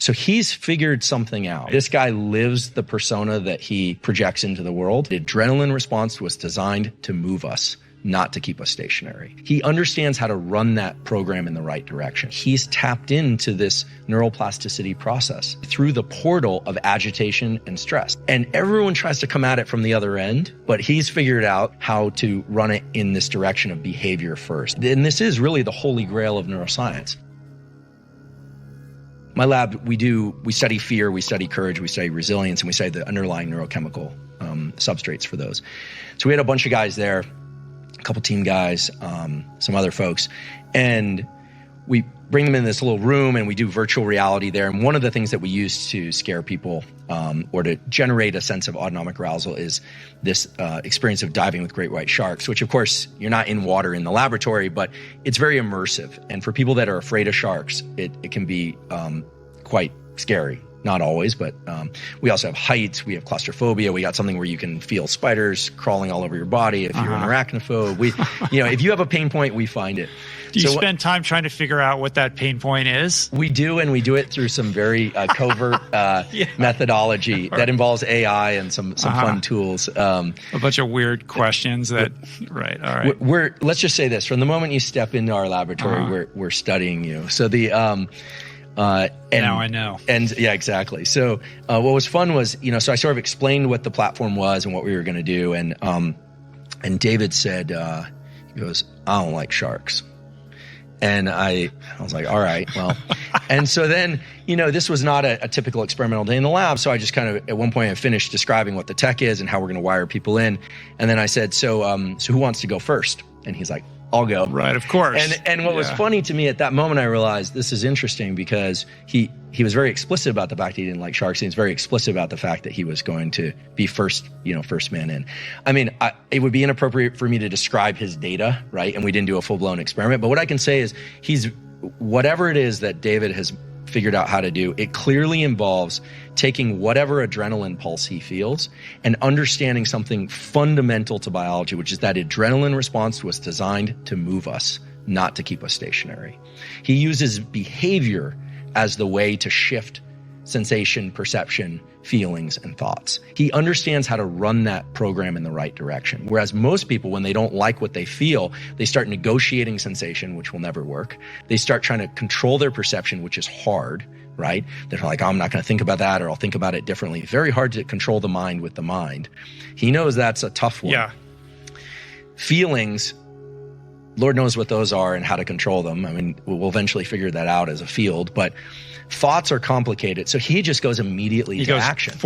So he's figured something out. This guy lives the persona that he projects into the world. The adrenaline response was designed to move us, not to keep us stationary. He understands how to run that program in the right direction. He's tapped into this neuroplasticity process through the portal of agitation and stress. And everyone tries to come at it from the other end, but he's figured out how to run it in this direction of behavior first. And this is really the holy grail of neuroscience. My lab, we study fear, we study courage, we study resilience, and we study the underlying neurochemical substrates for those. So we had a bunch of guys there, a couple team guys, some other folks, and we bring them in this little room and we do virtual reality there. And one of the things that we use to scare people or to generate a sense of autonomic arousal is this experience of diving with great white sharks, which of course you're not in water in the laboratory, but it's very immersive. And for people that are afraid of sharks, it can be quite scary. Not always, but we also have heights, we have claustrophobia, we got something where you can feel spiders crawling all over your body if you're an arachnophobe. If you have a pain point, we find it. Do you spend time trying to figure out what that pain point is? We do, and we do it through some very covert methodology that involves AI and some fun tools. A bunch of weird questions that, right, all right. Let's just say this, from the moment you step into our laboratory, we're studying you. So now I know. And yeah, exactly. So what was fun was, so I sort of explained what the platform was and what we were going to do. And David said, he goes, I don't like sharks. And I was like, all right, well. And so then, this was not a typical experimental day in the lab. So I just kind of, at one point I finished describing what the tech is and how we're going to wire people in. And then I said, so who wants to go first? And he's like, I'll go. Right, of course. And what was funny to me at that moment, I realized this is interesting because he was very explicit about the fact that he didn't like sharks. He was very explicit about the fact that he was going to be first man in. I mean, it would be inappropriate for me to describe his data, right? And we didn't do a full-blown experiment. But what I can say is whatever it is that David has figured out how to do, it clearly involves taking whatever adrenaline pulse he feels and understanding something fundamental to biology, which is that adrenaline response was designed to move us, not to keep us stationary. He uses behavior as the way to shift sensation, perception, feelings, and thoughts. He understands how to run that program in the right direction. Whereas most people, when they don't like what they feel, they start negotiating sensation, which will never work. They start trying to control their perception, which is hard, right? They're like, oh, I'm not going to think about that, or I'll think about it differently. Very hard to control the mind with the mind. He knows that's a tough one. Yeah. Feelings, Lord knows what those are and how to control them. I mean, we'll eventually figure that out as a field, but thoughts are complicated. So he just goes immediately to action.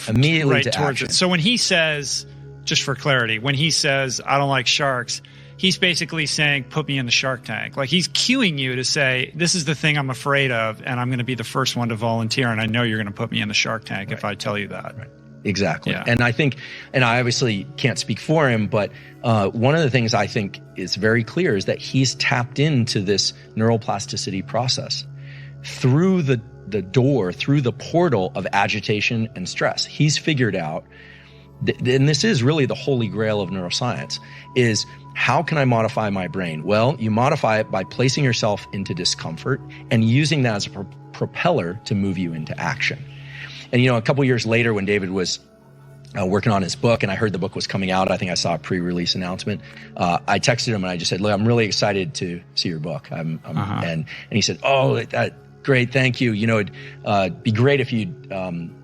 Immediately right to towards action. It. So when he says, just for clarity, when he says, I don't like sharks, he's basically saying, put me in the shark tank. Like he's cueing you to say, this is the thing I'm afraid of, and I'm going to be the first one to volunteer, and I know you're going to put me in the shark tank if I tell you that. Right. Exactly. Yeah. And I think, and I obviously can't speak for him, but one of the things I think is very clear is that he's tapped into this neuroplasticity process through the door, through the portal of agitation and stress. He's figured out, and this is really the holy grail of neuroscience, is how can I modify my brain? Well, you modify it by placing yourself into discomfort and using that as a propeller to move you into action. And, a couple years later when David was working on his book and I heard the book was coming out, I think I saw a pre-release announcement. I texted him and I just said, look, I'm really excited to see your book. And he said, oh, great, thank you. It'd be great if you'd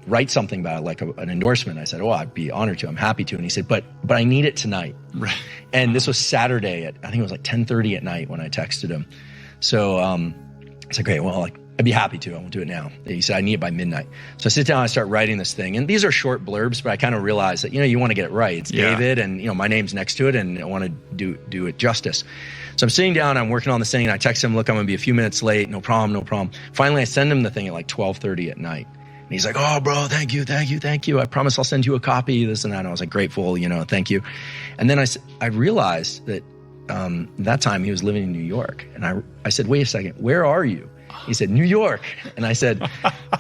write something about it, like an endorsement. I said, oh, I'd be honored to. I'm happy to. And he said, but I need it tonight. Right. And this was Saturday at, I think it was like 10:30 at night when I texted him. So I said, great, well, I'd be happy to. I won't do it now. He said, I need it by midnight. So I sit down and I start writing this thing. And these are short blurbs, but I kind of realized that, you want to get it right. It's David and, my name's next to it and I want to do it justice. So I'm sitting down, I'm working on this thing and I text him, look, I'm going to be a few minutes late. No problem. Finally, I send him the thing at like 12:30 at night. And he's like, oh, bro, thank you. I promise I'll send you a copy, this and that. And I was like, grateful, thank you. And then I realized that that time he was living in New York. And I said, wait a second, where are you? He said, New York. And I said,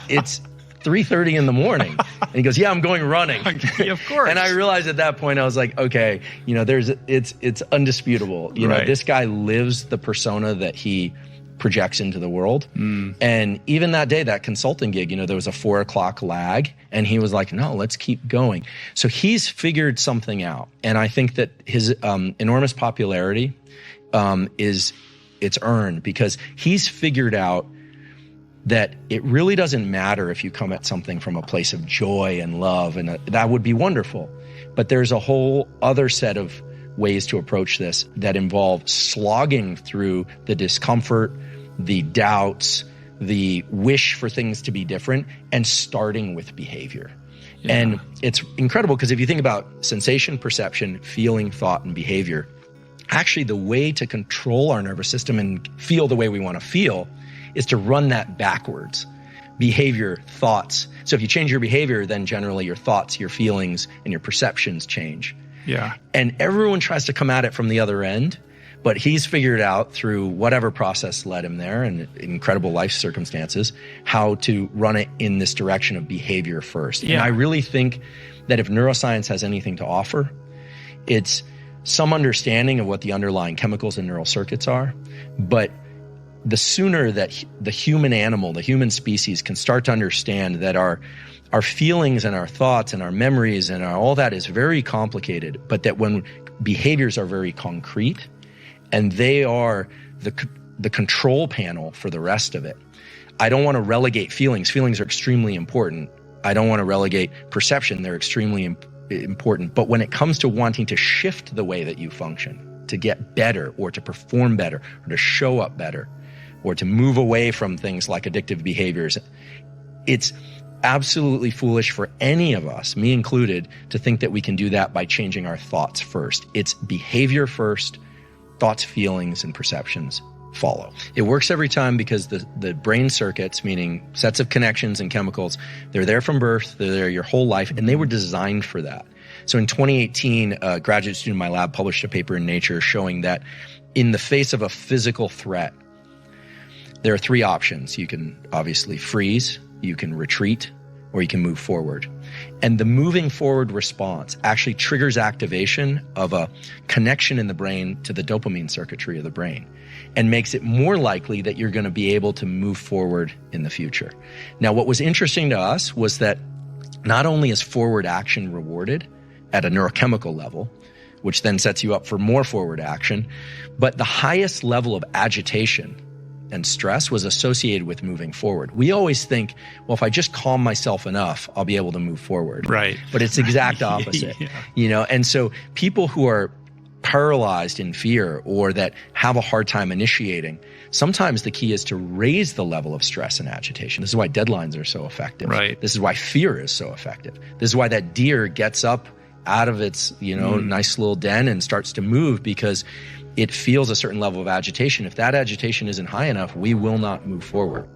it's 3:30 in the morning. And he goes, yeah, I'm going running. Of course. And I realized at that point, I was like, okay, it's undisputable. This guy lives the persona that he projects into the world. And even that day, that consulting gig, there was a 4 o'clock lag, and he was like, no, let's keep going. So he's figured something out. And I think that his enormous popularity it's earned because he's figured out that it really doesn't matter if you come at something from a place of joy and love, and that would be wonderful. But there's a whole other set of ways to approach this that involve slogging through the discomfort, the doubts, the wish for things to be different, and starting with behavior. Yeah. And it's incredible because if you think about sensation, perception, feeling, thought, and behavior, actually the way to control our nervous system and feel the way we want to feel is to run that backwards. Behavior, thoughts. So if you change your behavior, then generally your thoughts, your feelings, and your perceptions change. Yeah. And everyone tries to come at it from the other end, but he's figured out through whatever process led him there and incredible life circumstances, how to run it in this direction of behavior first. Yeah. And I really think that if neuroscience has anything to offer, it's some understanding of what the underlying chemicals and neural circuits are. But the sooner that the human animal, the human species can start to understand that our feelings and our thoughts and our memories and all that is very complicated, but that when behaviors are very concrete and they are the control panel for the rest of it. I don't want to relegate feelings. Feelings are extremely important. I don't want to relegate perception. They're extremely important. But when it comes to wanting to shift the way that you function, to get better or to perform better or to show up better or to move away from things like addictive behaviors, it's absolutely foolish for any of us, me included, to think that we can do that by changing our thoughts first. It's behavior first, thoughts, feelings, and perceptions follow. It works every time because the brain circuits, meaning sets of connections and chemicals, they're there from birth, they're there your whole life, and they were designed for that. So in 2018, a graduate student in my lab published a paper in Nature showing that in the face of a physical threat, there are 3 options. You can obviously freeze, you can retreat, or you can move forward. And the moving forward response actually triggers activation of a connection in the brain to the dopamine circuitry of the brain and makes it more likely that you're going to be able to move forward in the future. Now, what was interesting to us was that not only is forward action rewarded at a neurochemical level, which then sets you up for more forward action, but the highest level of agitation and stress was associated with moving forward. We always think, well, if I just calm myself enough, I'll be able to move forward. Right. But it's the exact opposite. Yeah. And so people who are paralyzed in fear or that have a hard time initiating, sometimes the key is to raise the level of stress and agitation. This is why deadlines are so effective. Right. This is why fear is so effective. This is why that deer gets up out of its, nice little den and starts to move, because it feels a certain level of agitation. If that agitation isn't high enough, we will not move forward.